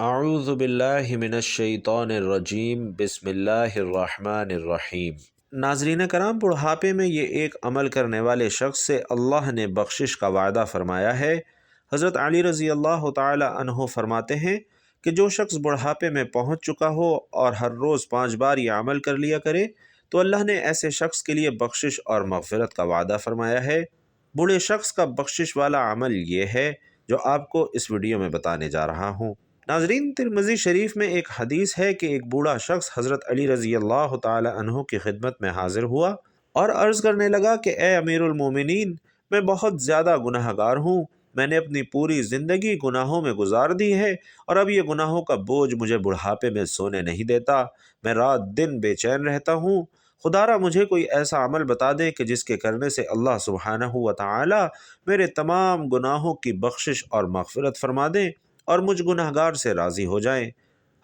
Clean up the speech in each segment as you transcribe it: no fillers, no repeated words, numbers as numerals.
اعوذ باللہ من الشیطان الرجیم بسم اللہ الرحمن الرحیم۔ ناظرین کرام، بڑھاپے میں یہ ایک عمل کرنے والے شخص سے اللہ نے بخشش کا وعدہ فرمایا ہے۔ حضرت علی رضی اللہ تعالی عنہ فرماتے ہیں کہ جو شخص بڑھاپے میں پہنچ چکا ہو اور ہر روز 5 بار یہ عمل کر لیا کرے تو اللہ نے ایسے شخص کے لیے بخشش اور مغفرت کا وعدہ فرمایا ہے۔ بوڑھے شخص کا بخشش والا عمل یہ ہے جو آپ کو اس ویڈیو میں بتانے جا رہا ہوں۔ ناظرین، ترمذی شریف میں ایک حدیث ہے کہ ایک بوڑھا شخص حضرت علی رضی اللہ تعالی عنہ کی خدمت میں حاضر ہوا اور عرض کرنے لگا کہ اے امیر المومنین، میں بہت زیادہ گناہ گار ہوں۔ میں نے اپنی پوری زندگی گناہوں میں گزار دی ہے اور اب یہ گناہوں کا بوجھ مجھے بڑھاپے میں سونے نہیں دیتا۔ میں رات دن بے چین رہتا ہوں۔ خدارا مجھے کوئی ایسا عمل بتا دے کہ جس کے کرنے سے اللہ سبحانہ و تعالی میرے تمام گناہوں کی بخشش اور مغفرت فرما دیں اور مجھ گناہ گار سے راضی ہو جائیں۔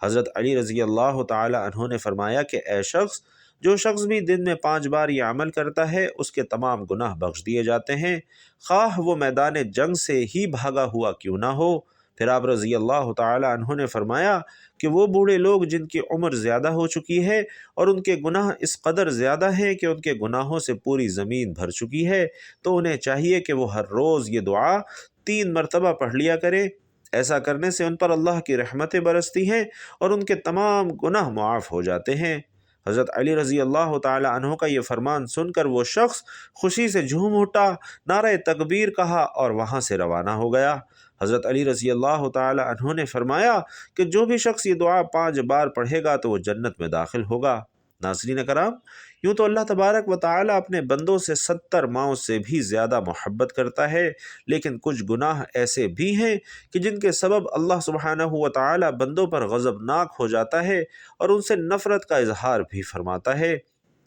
حضرت علی رضی اللہ تعالی عنہ نے فرمایا کہ اے شخص، جو شخص بھی دن میں 5 بار یہ عمل کرتا ہے اس کے تمام گناہ بخش دیے جاتے ہیں، خواہ وہ میدان جنگ سے ہی بھاگا ہوا کیوں نہ ہو۔ پھر آپ رضی اللہ تعالی عنہ نے فرمایا کہ وہ بوڑھے لوگ جن کی عمر زیادہ ہو چکی ہے اور ان کے گناہ اس قدر زیادہ ہیں کہ ان کے گناہوں سے پوری زمین بھر چکی ہے، تو انہیں چاہیے کہ وہ ہر روز یہ دعا 3 مرتبہ پڑھ لیا کریں۔ ایسا کرنے سے ان پر اللہ کی رحمتیں برستی ہیں اور ان کے تمام گناہ معاف ہو جاتے ہیں۔ حضرت علی رضی اللہ تعالی عنہ کا یہ فرمان سن کر وہ شخص خوشی سے جھوم اٹھا، نعرہ تکبیر کہا اور وہاں سے روانہ ہو گیا۔ حضرت علی رضی اللہ تعالی عنہ نے فرمایا کہ جو بھی شخص یہ دعا 5 بار پڑھے گا تو وہ جنت میں داخل ہوگا۔ ناظرین کرام، یوں تو اللہ تبارک و تعالی اپنے بندوں سے 70 ماؤں سے بھی زیادہ محبت کرتا ہے، لیکن کچھ گناہ ایسے بھی ہیں کہ جن کے سبب اللہ سبحانہ و تعالی بندوں پر غضبناک ہو جاتا ہے اور ان سے نفرت کا اظہار بھی فرماتا ہے۔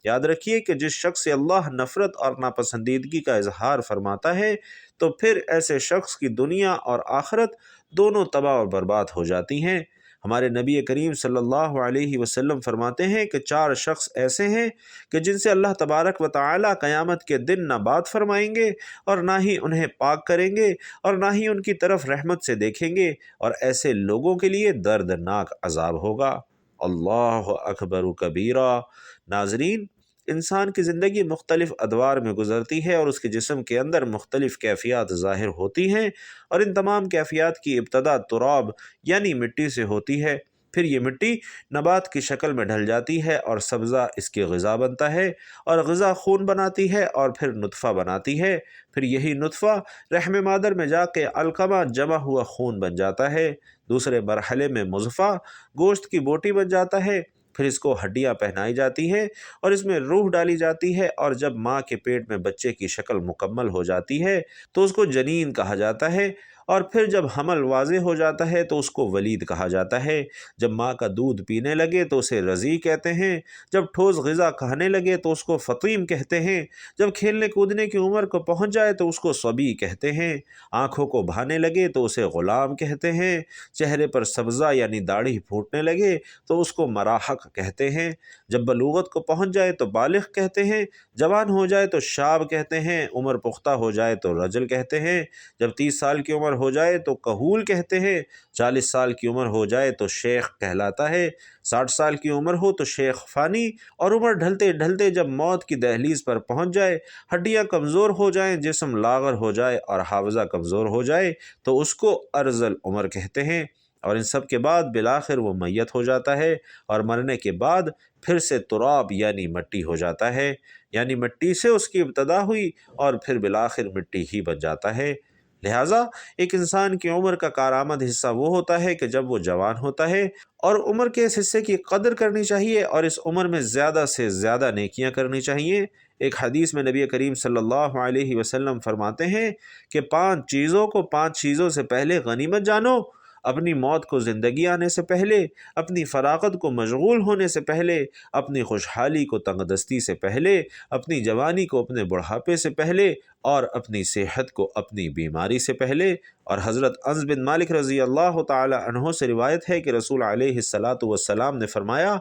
یاد رکھیے کہ جس شخص سے اللہ نفرت اور ناپسندیدگی کا اظہار فرماتا ہے تو پھر ایسے شخص کی دنیا اور آخرت دونوں تباہ اور برباد ہو جاتی ہیں۔ ہمارے نبی کریم صلی اللہ علیہ وسلم فرماتے ہیں کہ 4 شخص ایسے ہیں کہ جن سے اللہ تبارک و تعالی قیامت کے دن نہ بات فرمائیں گے اور نہ ہی انہیں پاک کریں گے اور نہ ہی ان کی طرف رحمت سے دیکھیں گے، اور ایسے لوگوں کے لیے دردناک عذاب ہوگا۔ اللہ اکبر کبیرہ۔ ناظرین، انسان کی زندگی مختلف ادوار میں گزرتی ہے اور اس کے جسم کے اندر مختلف کیفیات ظاہر ہوتی ہیں، اور ان تمام کیفیات کی ابتدا تراب یعنی مٹی سے ہوتی ہے۔ پھر یہ مٹی نبات کی شکل میں ڈھل جاتی ہے اور سبزہ اس کی غذا بنتا ہے، اور غذا خون بناتی ہے اور پھر نطفہ بناتی ہے۔ پھر یہی نطفہ رحم مادر میں جا کے علقمہ جمع ہوا خون بن جاتا ہے۔ دوسرے مرحلے میں مضغہ گوشت کی بوٹی بن جاتا ہے۔ پھر اس کو ہڈیاں پہنائی جاتی ہیں اور اس میں روح ڈالی جاتی ہے، اور جب ماں کے پیٹ میں بچے کی شکل مکمل ہو جاتی ہے تو اس کو جنین کہا جاتا ہے، اور پھر جب حمل واضح ہو جاتا ہے تو اس کو ولید کہا جاتا ہے۔ جب ماں کا دودھ پینے لگے تو اسے رضیع کہتے ہیں۔ جب ٹھوس غذا کھانے لگے تو اس کو فطیم کہتے ہیں۔ جب کھیلنے کودنے کی عمر کو پہنچ جائے تو اس کو صبی کہتے ہیں۔ آنکھوں کو بھانے لگے تو اسے غلام کہتے ہیں۔ چہرے پر سبزہ یعنی داڑھی پھوٹنے لگے تو اس کو مراحق کہتے ہیں۔ جب بلوغت کو پہنچ جائے تو بالغ کہتے ہیں۔ جوان ہو جائے تو شاب کہتے ہیں۔ عمر پختہ ہو جائے تو رجل کہتے ہیں۔ جب 30 سال کی عمر ہو جائے تو کہول کہتے ہیں۔ 40 سال کی عمر ہو جائے تو شیخ کہلاتا ہے۔ 60 سال کی عمر ہو تو شیخ فانی، اور عمر ڈھلتے ڈھلتے جب موت کی دہلیز پر پہنچ جائے، ہڈیاں کمزور ہو جائیں، جسم لاغر ہو جائے اور حافظہ کمزور ہو جائے تو اس کو ارذل عمر کہتے ہیں۔ اور ان سب کے بعد بالآخر وہ میت ہو جاتا ہے، اور مرنے کے بعد پھر سے تراب یعنی مٹی ہو جاتا ہے، یعنی مٹی سے اس کی ابتدا ہوئی اور پھر بالآخر مٹی ہی بن جاتا ہے۔ لہٰذا ایک انسان کی عمر کا کارآمد حصہ وہ ہوتا ہے کہ جب وہ جوان ہوتا ہے، اور عمر کے اس حصے کی قدر کرنی چاہیے اور اس عمر میں زیادہ سے زیادہ نیکیاں کرنی چاہیے۔ ایک حدیث میں نبی کریم صلی اللہ علیہ وسلم فرماتے ہیں کہ 5 چیزوں کو 5 چیزوں سے پہلے غنیمت جانو: اپنی موت کو زندگی آنے سے پہلے، اپنی فراغت کو مشغول ہونے سے پہلے، اپنی خوشحالی کو تنگ دستی سے پہلے، اپنی جوانی کو اپنے بڑھاپے سے پہلے، اور اپنی صحت کو اپنی بیماری سے پہلے۔ اور حضرت انس بن مالک رضی اللہ تعالی عنہ سے روایت ہے کہ رسول علیہ الصلاۃ والسلام نے فرمایا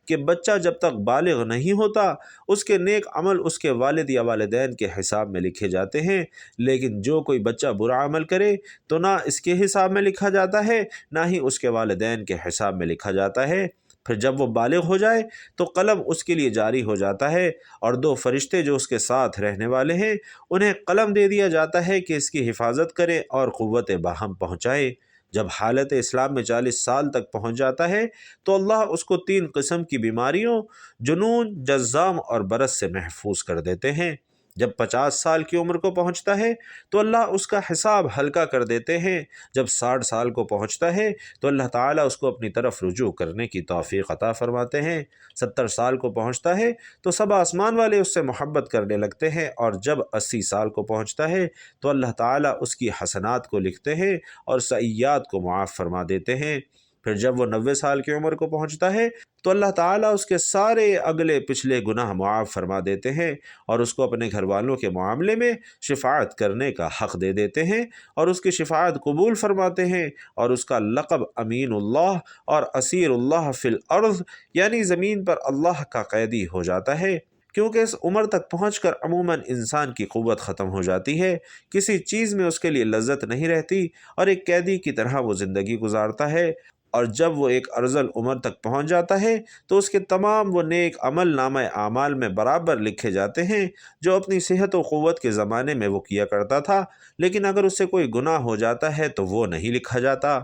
کہ بچہ جب تک بالغ نہیں ہوتا اس کے نیک عمل اس کے والد یا والدین کے حساب میں لکھے جاتے ہیں، لیکن جو کوئی بچہ برا عمل کرے تو نہ اس کے حساب میں لکھا جاتا ہے نہ ہی اس کے والدین کے حساب میں لکھا جاتا ہے۔ پھر جب وہ بالغ ہو جائے تو قلم اس کے لیے جاری ہو جاتا ہے، اور 2 فرشتے جو اس کے ساتھ رہنے والے ہیں انہیں قلم دے دیا جاتا ہے کہ اس کی حفاظت کرے اور قوت باہم پہنچائے۔ جب حالت اسلام میں 40 سال تک پہنچ جاتا ہے تو اللہ اس کو 3 قسم کی بیماریوں جنون، جذام اور برس سے محفوظ کر دیتے ہیں۔ جب 50 سال کی عمر کو پہنچتا ہے تو اللہ اس کا حساب ہلکا کر دیتے ہیں۔ جب 60 سال کو پہنچتا ہے تو اللہ تعالیٰ اس کو اپنی طرف رجوع کرنے کی توفیق عطا فرماتے ہیں۔ 70 سال کو پہنچتا ہے تو سب آسمان والے اس سے محبت کرنے لگتے ہیں، اور جب 80 سال کو پہنچتا ہے تو اللہ تعالیٰ اس کی حسنات کو لکھتے ہیں اور سیئات کو معاف فرما دیتے ہیں۔ پھر جب وہ 90 سال کی عمر کو پہنچتا ہے تو اللہ تعالیٰ اس کے سارے اگلے پچھلے گناہ معاف فرما دیتے ہیں اور اس کو اپنے گھر والوں کے معاملے میں شفاعت کرنے کا حق دے دیتے ہیں، اور اس کی شفاعت قبول فرماتے ہیں، اور اس کا لقب امین اللہ اور اسیر اللہ فی الارض یعنی زمین پر اللہ کا قیدی ہو جاتا ہے، کیونکہ اس عمر تک پہنچ کر عموماً انسان کی قوت ختم ہو جاتی ہے، کسی چیز میں اس کے لیے لذت نہیں رہتی، اور ایک قیدی کی طرح وہ زندگی گزارتا ہے۔ اور جب وہ ایک ارذل عمر تک پہنچ جاتا ہے تو اس کے تمام وہ نیک عمل نامہ اعمال میں برابر لکھے جاتے ہیں جو اپنی صحت و قوت کے زمانے میں وہ کیا کرتا تھا، لیکن اگر اس سے کوئی گناہ ہو جاتا ہے تو وہ نہیں لکھا جاتا۔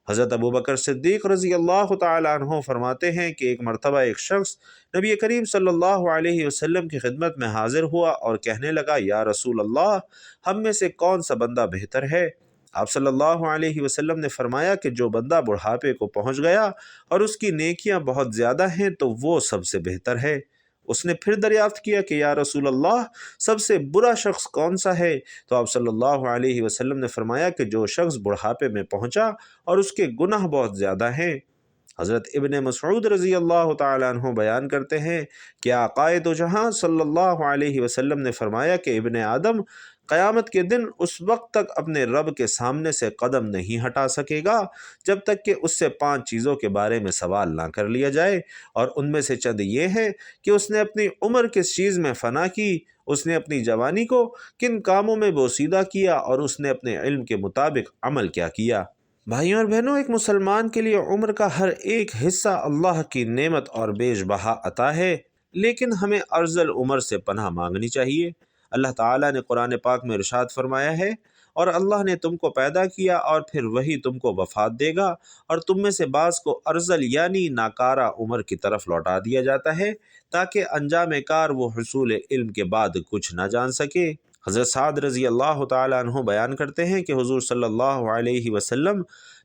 حضرت ابوبکر صدیق رضی اللہ تعالی عنہ فرماتے ہیں کہ ایک مرتبہ ایک شخص نبی کریم صلی اللہ علیہ وسلم کی خدمت میں حاضر ہوا اور کہنے لگا، یا رسول اللہ، ہم میں سے کون سا بندہ بہتر ہے؟ آپ صلی اللہ علیہ وسلم نے فرمایا کہ جو بندہ بڑھاپے کو پہنچ گیا اور اس کی نیکیاں بہت زیادہ ہیں تو وہ سب سے بہتر ہے۔ اس نے پھر دریافت کیا کہ یا رسول اللہ، سب سے برا شخص کون سا ہے؟ تو آپ صلی اللہ علیہ وسلم نے فرمایا کہ جو شخص بڑھاپے میں پہنچا اور اس کے گناہ بہت زیادہ ہیں۔ حضرت ابن مسعود رضی اللہ تعالی عنہ بیان کرتے ہیں کہ آقا دو جہاں صلی اللہ علیہ وسلم نے فرمایا کہ ابن آدم قیامت کے دن اس وقت تک اپنے رب کے سامنے سے قدم نہیں ہٹا سکے گا جب تک کہ اس سے 5 چیزوں کے بارے میں سوال نہ کر لیا جائے، اور ان میں سے چند یہ ہیں کہ اس نے اپنی عمر کس چیز میں فنا کی، اس نے اپنی جوانی کو کن کاموں میں بوسیدہ کیا، اور اس نے اپنے علم کے مطابق عمل کیا کیا۔ بھائیوں اور بہنوں، ایک مسلمان کے لیے عمر کا ہر ایک حصہ اللہ کی نعمت اور بیش بہا عطا ہے، لیکن ہمیں ارذل عمر سے پناہ مانگنی چاہیے۔ اللہ تعالیٰ نے قرآن پاک میں ارشاد فرمایا ہے، اور اللہ نے تم کو پیدا کیا اور پھر وہی تم کو وفات دے گا، اور تم میں سے بعض کو ارذل یعنی ناکارہ عمر کی طرف لوٹا دیا جاتا ہے تاکہ انجام کار وہ حصول علم کے بعد کچھ نہ جان سکے۔ حضرت سعد رضی اللہ تعالی عنہ بیان کرتے ہیں کہ حضور صلی اللہ علیہ وسلم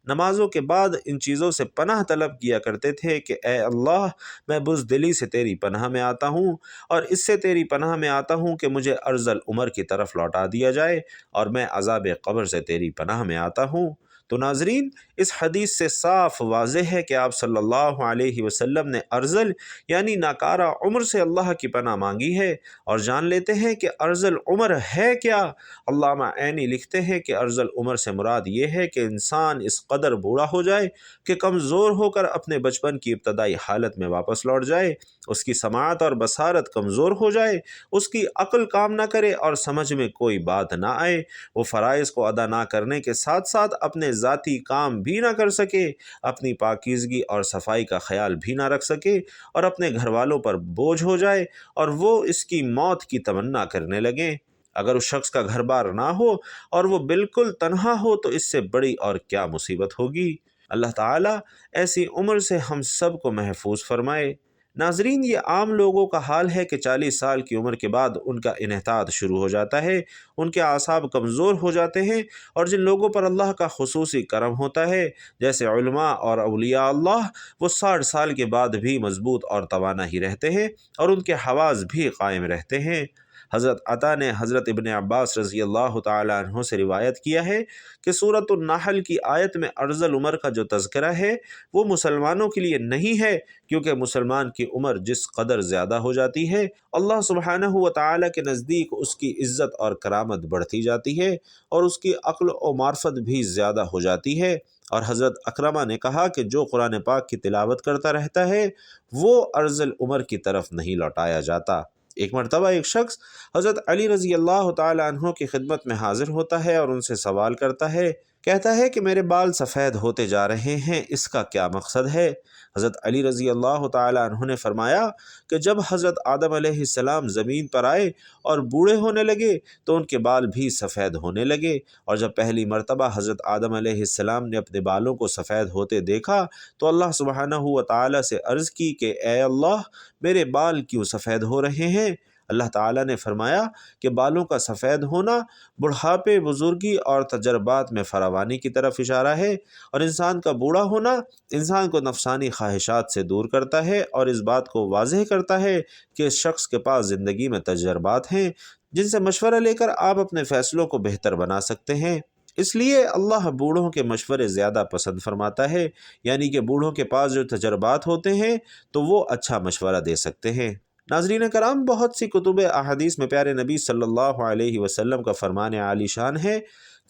نمازوں کے بعد ان چیزوں سے پناہ طلب کیا کرتے تھے کہ اے اللہ، میں بزدلی سے تیری پناہ میں آتا ہوں، اور اس سے تیری پناہ میں آتا ہوں کہ مجھے ارذل عمر کی طرف لوٹا دیا جائے، اور میں عذاب قبر سے تیری پناہ میں آتا ہوں۔ تو ناظرین، اس حدیث سے صاف واضح ہے کہ آپ صلی اللہ علیہ وسلم نے ارذل یعنی ناکارہ عمر سے اللہ کی پناہ مانگی ہے، اور جان لیتے ہیں کہ ارذل عمر ہے کیا۔ علامہ عینی لکھتے ہیں کہ ارذل عمر سے مراد یہ ہے کہ انسان اس قدر بوڑھا ہو جائے کہ کمزور ہو کر اپنے بچپن کی ابتدائی حالت میں واپس لوٹ جائے، اس کی سماعت اور بصارت کمزور ہو جائے، اس کی عقل کام نہ کرے اور سمجھ میں کوئی بات نہ آئے، وہ فرائض کو ادا نہ کرنے کے ساتھ ساتھ اپنے ذاتی کام بھی نہ کر سکے، اپنی پاکیزگی اور صفائی کا خیال بھی نہ رکھ سکے، اور اپنے گھر والوں پر بوجھ ہو جائے اور وہ اس کی موت کی تمنا کرنے لگیں۔ اگر اس شخص کا گھر بار نہ ہو اور وہ بالکل تنہا ہو تو اس سے بڑی اور کیا مصیبت ہوگی۔ اللہ تعالیٰ ایسی عمر سے ہم سب کو محفوظ فرمائے۔ ناظرین، یہ عام لوگوں کا حال ہے کہ 40 سال کی عمر کے بعد ان کا انحطاط شروع ہو جاتا ہے، ان کے اعصاب کمزور ہو جاتے ہیں، اور جن لوگوں پر اللہ کا خصوصی کرم ہوتا ہے جیسے علماء اور اولیاء اللہ، وہ 60 سال کے بعد بھی مضبوط اور توانا ہی رہتے ہیں اور ان کے حواس بھی قائم رہتے ہیں۔ حضرت عطا نے حضرت ابن عباس رضی اللہ تعالی عنہ سے روایت کیا ہے کہ سورۃ النحل کی آیت میں ارذل عمر کا جو تذکرہ ہے وہ مسلمانوں کے لیے نہیں ہے، کیونکہ مسلمان کی عمر جس قدر زیادہ ہو جاتی ہے اللہ سبحانہ و تعالی کے نزدیک اس کی عزت اور کرامت بڑھتی جاتی ہے اور اس کی عقل و معرفت بھی زیادہ ہو جاتی ہے۔ اور حضرت اکرمہ نے کہا کہ جو قرآن پاک کی تلاوت کرتا رہتا ہے وہ ارذل عمر کی طرف نہیں لوٹایا جاتا۔ ایک مرتبہ ایک شخص حضرت علی رضی اللہ تعالی عنہ کی خدمت میں حاضر ہوتا ہے اور ان سے سوال کرتا ہے، کہتا ہے کہ میرے بال سفید ہوتے جا رہے ہیں، اس کا کیا مقصد ہے؟ حضرت علی رضی اللہ تعالی عنہ نے فرمایا کہ جب حضرت آدم علیہ السلام زمین پر آئے اور بوڑھے ہونے لگے تو ان کے بال بھی سفید ہونے لگے، اور جب پہلی مرتبہ حضرت آدم علیہ السلام نے اپنے بالوں کو سفید ہوتے دیکھا تو اللہ سبحانہ و تعالی سے عرض کی کہ اے اللہ میرے بال کیوں سفید ہو رہے ہیں؟ اللہ تعالیٰ نے فرمایا کہ بالوں کا سفید ہونا بڑھاپے، بزرگی اور تجربات میں فراوانی کی طرف اشارہ ہے، اور انسان کا بوڑھا ہونا انسان کو نفسانی خواہشات سے دور کرتا ہے اور اس بات کو واضح کرتا ہے کہ اس شخص کے پاس زندگی میں تجربات ہیں جن سے مشورہ لے کر آپ اپنے فیصلوں کو بہتر بنا سکتے ہیں۔ اس لیے اللہ بوڑھوں کے مشورے زیادہ پسند فرماتا ہے، یعنی کہ بوڑھوں کے پاس جو تجربات ہوتے ہیں تو وہ اچھا مشورہ دے سکتے ہیں۔ ناظرین کرام، بہت سی کتب احادیث میں پیارے نبی صلی اللہ علیہ وسلم کا فرمان عالی شان ہے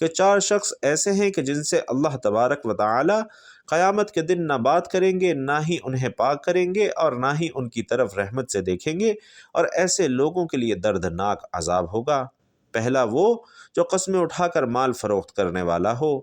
کہ 4 شخص ایسے ہیں کہ جن سے اللہ تبارک و تعالی قیامت کے دن نہ بات کریں گے، نہ ہی انہیں پاک کریں گے اور نہ ہی ان کی طرف رحمت سے دیکھیں گے، اور ایسے لوگوں کے لیے دردناک عذاب ہوگا۔ پہلا وہ جو قسمیں اٹھا کر مال فروخت کرنے والا ہو۔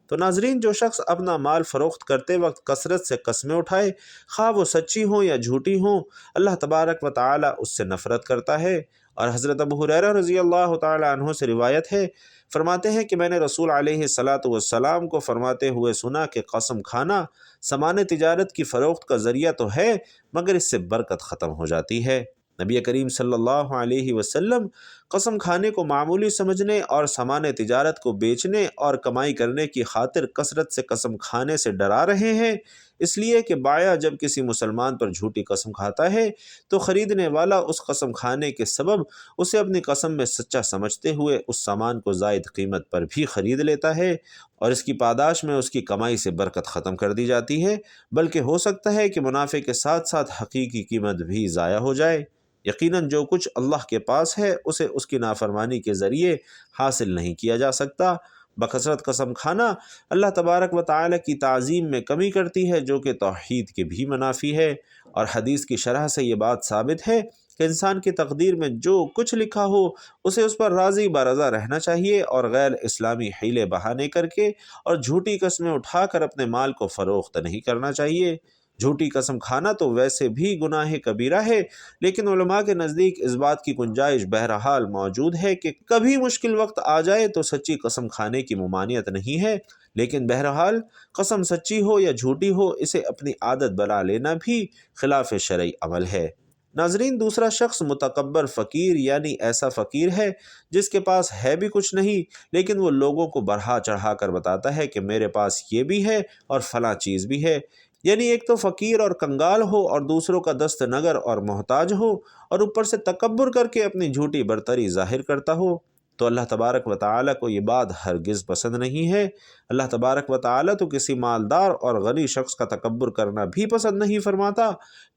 تو ناظرین، جو شخص اپنا مال فروخت کرتے وقت کثرت سے قسمیں اٹھائے، خواہ وہ سچی ہوں یا جھوٹی ہوں، اللہ تبارک و تعالی اس سے نفرت کرتا ہے۔ اور حضرت ابو ہریرہ رضی اللہ تعالی عنہ سے روایت ہے، فرماتے ہیں کہ میں نے رسول علیہ السلام کو فرماتے ہوئے سنا کہ قسم کھانا سامان تجارت کی فروخت کا ذریعہ تو ہے مگر اس سے برکت ختم ہو جاتی ہے۔ نبی کریم صلی اللہ علیہ وسلم قسم کھانے کو معمولی سمجھنے اور سامان تجارت کو بیچنے اور کمائی کرنے کی خاطر کثرت سے قسم کھانے سے ڈرا رہے ہیں، اس لیے کہ بائع جب کسی مسلمان پر جھوٹی قسم کھاتا ہے تو خریدنے والا اس قسم کھانے کے سبب اسے اپنی قسم میں سچا سمجھتے ہوئے اس سامان کو زائد قیمت پر بھی خرید لیتا ہے، اور اس کی پاداش میں اس کی کمائی سے برکت ختم کر دی جاتی ہے، بلکہ ہو سکتا ہے کہ منافع کے ساتھ ساتھ حقیقی قیمت بھی ضائع ہو جائے۔ یقیناً جو کچھ اللہ کے پاس ہے اسے اس کی نافرمانی کے ذریعے حاصل نہیں کیا جا سکتا۔ بکثرت قسم کھانا اللہ تبارک و تعالی کی تعظیم میں کمی کرتی ہے، جو کہ توحید کے بھی منافی ہے، اور حدیث کی شرح سے یہ بات ثابت ہے کہ انسان کی تقدیر میں جو کچھ لکھا ہو اسے اس پر راضی برضا رہنا چاہیے، اور غیر اسلامی حیلے بہانے کر کے اور جھوٹی قسمیں اٹھا کر اپنے مال کو فروخت نہیں کرنا چاہیے۔ جھوٹی قسم کھانا تو ویسے بھی گناہ کبیرہ ہے، لیکن علماء کے نزدیک اس بات کی گنجائش بہرحال موجود ہے کہ کبھی مشکل وقت آ جائے تو سچی قسم کھانے کی ممانعت نہیں ہے، لیکن بہرحال قسم سچی ہو یا جھوٹی ہو اسے اپنی عادت بنا لینا بھی خلاف شرعی عمل ہے۔ ناظرین، دوسرا شخص متکبر فقیر یعنی ایسا فقیر ہے جس کے پاس ہے بھی کچھ نہیں، لیکن وہ لوگوں کو بڑھا چڑھا کر بتاتا ہے کہ میرے پاس یہ بھی ہے اور فلاں چیز بھی ہے، یعنی ایک تو فقیر اور کنگال ہو اور دوسروں کا دست نگر اور محتاج ہو، اور اوپر سے تکبر کر کے اپنی جھوٹی برتری ظاہر کرتا ہو، تو اللہ تبارک و تعالی کو یہ بات ہرگز پسند نہیں ہے۔ اللہ تبارک و تعالی تو کسی مالدار اور غنی شخص کا تکبر کرنا بھی پسند نہیں فرماتا،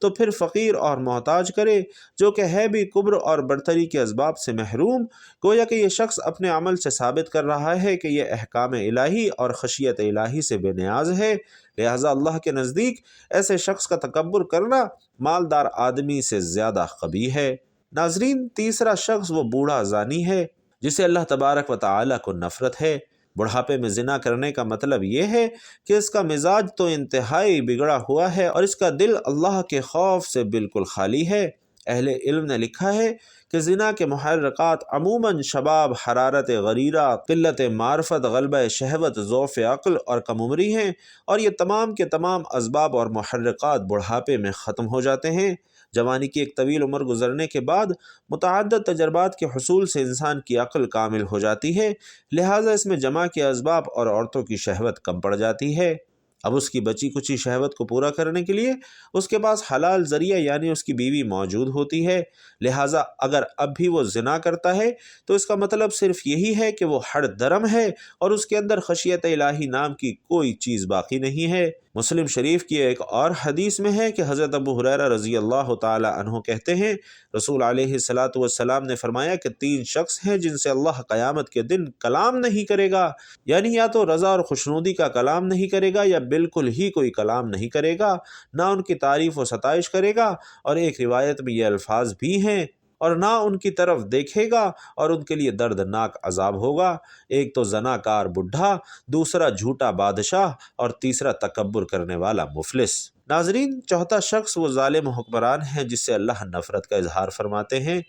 تو پھر فقیر اور محتاج کرے جو کہ ہے بھی کبر اور برتری کے اسباب سے محروم، گویا کہ یہ شخص اپنے عمل سے ثابت کر رہا ہے کہ یہ احکام الہی اور خشیت الہی سے بے نیاز ہے، لہٰذا اللہ کے نزدیک ایسے شخص کا تکبر کرنا مالدار آدمی سے زیادہ قبیح ہے۔ ناظرین، تیسرا شخص وہ بوڑھا زانی ہے جسے اللہ تبارک و تعالی کو نفرت ہے۔ بڑھاپے میں زنا کرنے کا مطلب یہ ہے کہ اس کا مزاج تو انتہائی بگڑا ہوا ہے اور اس کا دل اللہ کے خوف سے بالکل خالی ہے۔ اہل علم نے لکھا ہے کہ زنا کے محرکات عموماً شباب، حرارت غریرہ، قلت معرفت، غلبہ شہوت، ضعف عقل اور کم عمری ہیں، اور یہ تمام کے تمام اسباب اور محرکات بڑھاپے میں ختم ہو جاتے ہیں۔ جوانی کی ایک طویل عمر گزرنے کے بعد متعدد تجربات کے حصول سے انسان کی عقل کامل ہو جاتی ہے، لہٰذا اس میں جمع کے اسباب اور عورتوں کی شہوت کم پڑ جاتی ہے۔ اب اس کی بچی کچی شہوت کو پورا کرنے کے لیے اس کے پاس حلال ذریعہ یعنی اس کی بیوی موجود ہوتی ہے، لہٰذا اگر اب بھی وہ زنا کرتا ہے تو اس کا مطلب صرف یہی ہے کہ وہ ہڑ درم ہے اور اس کے اندر خشیت الہی نام کی کوئی چیز باقی نہیں ہے۔ مسلم شریف کی ایک اور حدیث میں ہے کہ حضرت ابو ہریرہ رضی اللہ تعالی عنہ کہتے ہیں رسول علیہ الصلاۃ والسلام نے فرمایا کہ 3 شخص ہیں جن سے اللہ قیامت کے دن کلام نہیں کرے گا، یعنی یا تو رضا اور خوشنودی کا کلام نہیں کرے گا یا بالکل ہی کوئی کلام نہیں کرے گا، نہ ان کی تعریف و ستائش کرے گا، اور ایک روایت میں یہ الفاظ بھی ہیں اور نہ ان کی طرف دیکھے گا اور ان کے لیے دردناک عذاب ہوگا۔ ایک تو زنا کار بڈھا، دوسرا جھوٹا بادشاہ، اور تیسرا تکبر کرنے والا مفلس۔ ناظرین، چوتھا شخص وہ ظالم حکمران ہے جس سے اللہ نفرت کا اظہار فرماتے ہیں۔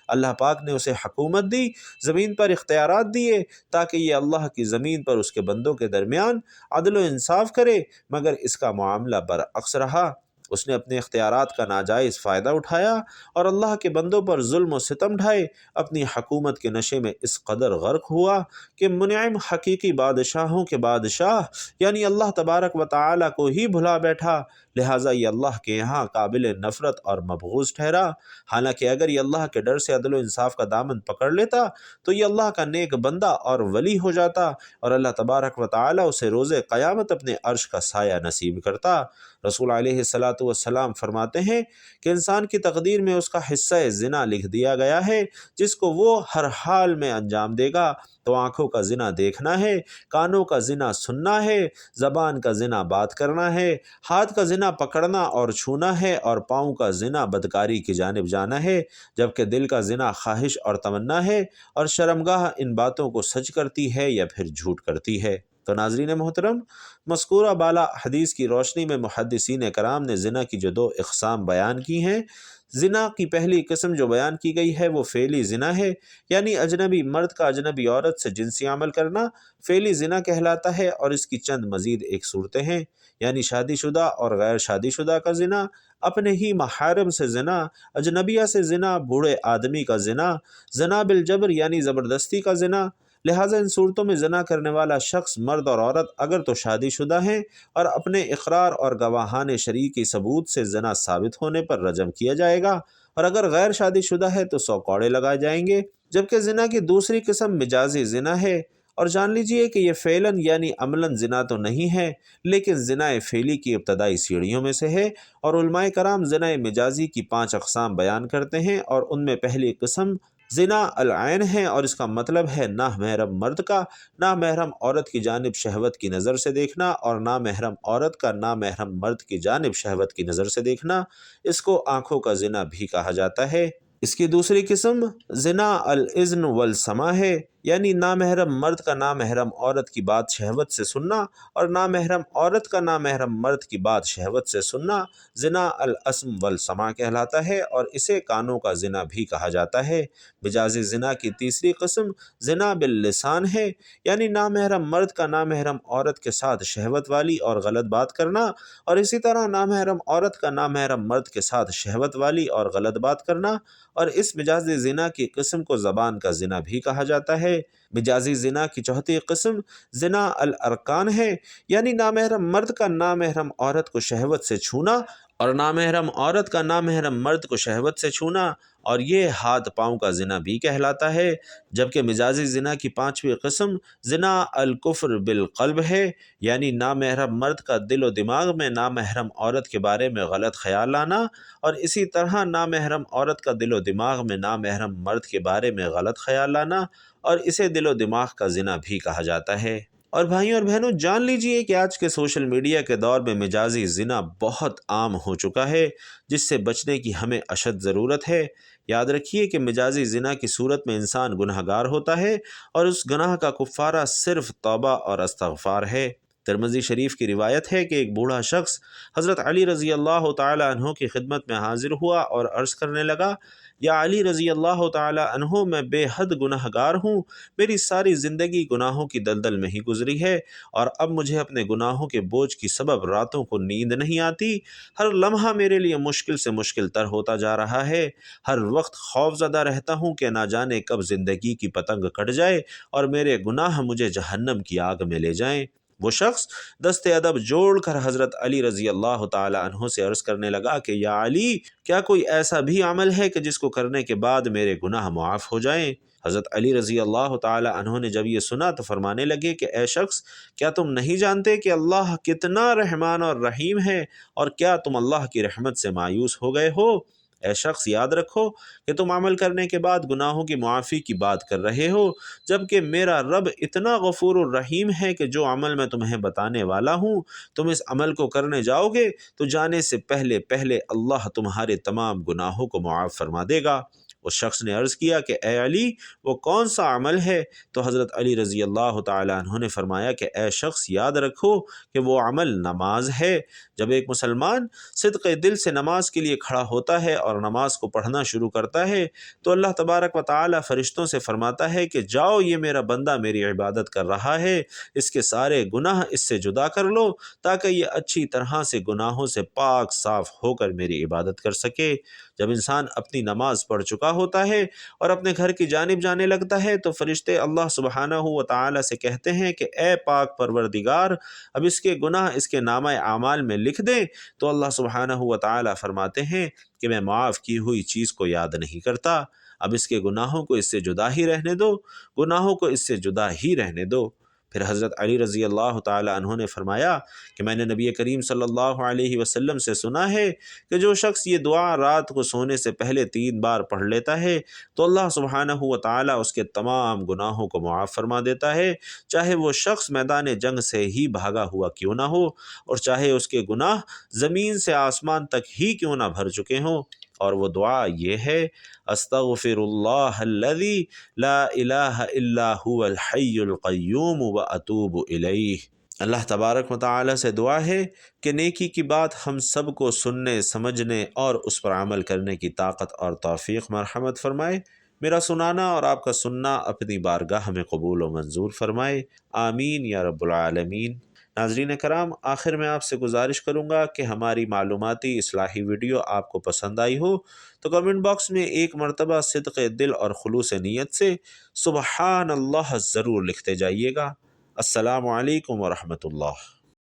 اللہ پاک نے اسے حکومت دی، زمین پر اختیارات دیے تاکہ یہ اللہ کی زمین پر اس کے بندوں کے درمیان عدل و انصاف کرے، مگر اس کا معاملہ برعکس رہا۔ اس نے اپنے اختیارات کا ناجائز فائدہ اٹھایا اور اللہ کے بندوں پر ظلم و ستم ڈھائے، اپنی حکومت کے نشے میں اس قدر غرق ہوا کہ منعم حقیقی بادشاہوں کے بادشاہ یعنی اللہ تبارک و تعالی کو ہی بھلا بیٹھا، لہٰذا یہ اللہ کے یہاں قابل نفرت اور مبغوض ٹھہرا۔ حالانکہ اگر یہ اللہ کے ڈر سے عدل و انصاف کا دامن پکڑ لیتا تو یہ اللہ کا نیک بندہ اور ولی ہو جاتا اور اللہ تبارک و تعالی اسے روز قیامت اپنے عرش کا سایہ نصیب کرتا۔ رسول علیہ الصلاۃ والسلام فرماتے ہیں کہ انسان کی تقدیر میں اس کا حصہ زنا لکھ دیا گیا ہے جس کو وہ ہر حال میں انجام دے گا، تو آنکھوں کا زنا دیکھنا ہے، کانوں کا زنا سننا ہے، زبان کا زنا بات کرنا ہے، ہاتھ کا زنا پکڑنا اور چھونا ہے، اور پاؤں کا زنا بدکاری کی جانب جانا ہے، جبکہ دل کا زنا خواہش اور تمنا ہے، اور شرمگاہ ان باتوں کو سچ کرتی ہے یا پھر جھوٹ کرتی ہے۔ تو ناظرین محترم، مذکورہ بالا حدیث کی روشنی میں محدثین کرام نے زنا کی جو 2 اقسام بیان کی ہیں، زنا کی پہلی قسم جو بیان کی گئی ہے وہ فعلی زنا ہے، یعنی اجنبی مرد کا اجنبی عورت سے جنسی عمل کرنا فعلی زنا کہلاتا ہے، اور اس کی چند مزید ایک صورتیں ہیں، یعنی شادی شدہ اور غیر شادی شدہ کا زنا، اپنے ہی محارم سے زنا، اجنبیہ سے زنا، بوڑھے آدمی کا زنا، زنا بالجبر یعنی زبردستی کا زنا۔ لہٰذا ان صورتوں میں زنا کرنے والا شخص مرد اور عورت اگر تو شادی شدہ ہیں اور اپنے اقرار اور گواہان شرعی کی ثبوت سے زنا ثابت ہونے پر رجم کیا جائے گا، اور اگر غیر شادی شدہ ہے تو 100 کوڑے لگائے جائیں گے۔ جبکہ زنا کی دوسری قسم مجازی زنا ہے، اور جان لیجئے کہ یہ فعلاً یعنی عملاً زنا تو نہیں ہے، لیکن زنا فعلی کی ابتدائی سیڑھیوں میں سے ہے، اور علماء کرام زنا مجازی کی 5 اقسام بیان کرتے ہیں، اور ان میں پہلی قسم زنا العین ہے، اور اس کا مطلب ہے نامحرم مرد کا نامحرم عورت کی جانب شہوت کی نظر سے دیکھنا، اور نامحرم عورت کا نامحرم مرد کی جانب شہوت کی نظر سے دیکھنا۔ اس کو آنکھوں کا زنا بھی کہا جاتا ہے۔ اس کی دوسری قسم زنا الاذن والسماع ہے، یعنی نامحرم مرد کا نامحرم عورت کی بات شہوت سے سننا، اور نامحرم عورت کا نامحرم مرد کی بات شہوت سے سننا زنا الاسم والسماع کہلاتا ہے، اور اسے کانوں کا زنا بھی کہا جاتا ہے۔ مجازی زنا کی تیسری قسم زنا باللسان ہے، یعنی نامحرم مرد کا نامحرم عورت کے ساتھ شہوت والی اور غلط بات کرنا، اور اسی طرح نامحرم عورت کا نامحرم مرد کے ساتھ شہوت والی اور غلط بات کرنا، اور اس مجازی زنا کی قسم کو زبان کا زنا بھی کہا جاتا ہے۔ مجازی زنا کی چوتھی قسم زنا الارکان ہے، یعنی نامحرم مرد کا نامحرم عورت کو شہوت سے چھونا، اور نامحرم عورت کا نامحرم مرد کو شہوت سے چھونا، اور یہ ہاتھ پاؤں کا زنا بھی کہلاتا ہے۔ جبکہ مجازی زنا کی 5ویں قسم زنا الکفر بالقلب ہے، یعنی نامحرم مرد کا دل و دماغ میں نامحرم عورت کے بارے میں غلط خیال لانا، اور اسی طرح نامحرم عورت کا دل و دماغ میں نامحرم مرد کے بارے میں غلط خیال لانا، اور اسے دل و دماغ کا زنا بھی کہا جاتا ہے۔ اور بھائیوں اور بہنوں، جان لیجئے کہ آج کے سوشل میڈیا کے دور میں مجازی زنا بہت عام ہو چکا ہے، جس سے بچنے کی ہمیں اشد ضرورت ہے۔ یاد رکھیے کہ مجازی زنا کی صورت میں انسان گناہ گار ہوتا ہے، اور اس گناہ کا کفارہ صرف توبہ اور استغفار ہے۔ ترمذی شریف کی روایت ہے کہ ایک بوڑھا شخص حضرت علی رضی اللہ تعالی عنہ کی خدمت میں حاضر ہوا اور عرض کرنے لگا، یا علی رضی اللہ تعالی عنہ، میں بے حد گناہ گار ہوں، میری ساری زندگی گناہوں کی دلدل میں ہی گزری ہے، اور اب مجھے اپنے گناہوں کے بوجھ کی سبب راتوں کو نیند نہیں آتی، ہر لمحہ میرے لیے مشکل سے مشکل تر ہوتا جا رہا ہے، ہر وقت خوف زدہ رہتا ہوں کہ نہ جانے کب زندگی کی پتنگ کٹ جائے اور میرے گناہ مجھے جہنم کی آگ میں لے جائیں۔ وہ شخص دست ادب جوڑ کر حضرت علی رضی اللہ تعالی عنہ سے عرض کرنے لگا کہ یا علی، کیا کوئی ایسا بھی عمل ہے کہ جس کو کرنے کے بعد میرے گناہ معاف ہو جائیں؟ حضرت علی رضی اللہ تعالی عنہ نے جب یہ سنا تو فرمانے لگے کہ اے شخص، کیا تم نہیں جانتے کہ اللہ کتنا رحمان اور رحیم ہے، اور کیا تم اللہ کی رحمت سے مایوس ہو گئے ہو؟ اے شخص، یاد رکھو کہ تم عمل کرنے کے بعد گناہوں کی معافی کی بات کر رہے ہو، جبکہ میرا رب اتنا غفور الرحیم ہے کہ جو عمل میں تمہیں بتانے والا ہوں، تم اس عمل کو کرنے جاؤ گے تو جانے سے پہلے پہلے اللہ تمہارے تمام گناہوں کو معاف فرما دے گا۔ اس شخص نے عرض کیا کہ اے علی، وہ کون سا عمل ہے؟ تو حضرت علی رضی اللہ تعالی عنہ نے فرمایا کہ اے شخص، یاد رکھو کہ وہ عمل نماز ہے۔ جب ایک مسلمان صدق دل سے نماز کے لیے کھڑا ہوتا ہے اور نماز کو پڑھنا شروع کرتا ہے تو اللہ تبارک و تعالی فرشتوں سے فرماتا ہے کہ جاؤ، یہ میرا بندہ میری عبادت کر رہا ہے، اس کے سارے گناہ اس سے جدا کر لو تاکہ یہ اچھی طرح سے گناہوں سے پاک صاف ہو کر میری عبادت کر سکے۔ جب انسان اپنی نماز پڑھ چکا ہوتا ہے اور اپنے گھر کی جانب جانے لگتا ہے تو فرشتے اللہ سبحانہ و تعالی سے کہتے ہیں کہ اے پاک پروردگار، اب اس کے گناہ اس کے نامہ اعمال میں لکھ دیں۔ تو اللہ سبحانہ و تعالی فرماتے ہیں کہ میں معاف کی ہوئی چیز کو یاد نہیں کرتا، اب اس کے گناہوں کو اس سے جدا ہی رہنے دو، گناہوں کو اس سے جدا ہی رہنے دو۔ پھر حضرت علی رضی اللہ تعالی عنہ نے فرمایا کہ میں نے نبی کریم صلی اللہ علیہ وسلم سے سنا ہے کہ جو شخص یہ دعا رات کو سونے سے پہلے 3 بار پڑھ لیتا ہے تو اللہ سبحانہ و تعالی اس کے تمام گناہوں کو معاف فرما دیتا ہے، چاہے وہ شخص میدان جنگ سے ہی بھاگا ہوا کیوں نہ ہو، اور چاہے اس کے گناہ زمین سے آسمان تک ہی کیوں نہ بھر چکے ہوں۔ اور وہ دعا یہ ہے، استغفر اللہ الذی لا الہ الا هو الحی القیوم واتوب الیہ۔ اللہ تبارک و تعالی سے دعا ہے کہ نیکی کی بات ہم سب کو سننے، سمجھنے اور اس پر عمل کرنے کی طاقت اور توفیق مرحمت فرمائے۔ میرا سنانا اور آپ کا سننا اپنی بارگاہ میں قبول و منظور فرمائے، آمین یا رب العالمین۔ ناظرین کرام، آخر میں آپ سے گزارش کروں گا کہ ہماری معلوماتی اصلاحی ویڈیو آپ کو پسند آئی ہو تو کمنٹ باکس میں ایک مرتبہ صدق دل اور خلوص نیت سے سبحان اللہ ضرور لکھتے جائیے گا۔ السلام علیکم ورحمۃ اللہ۔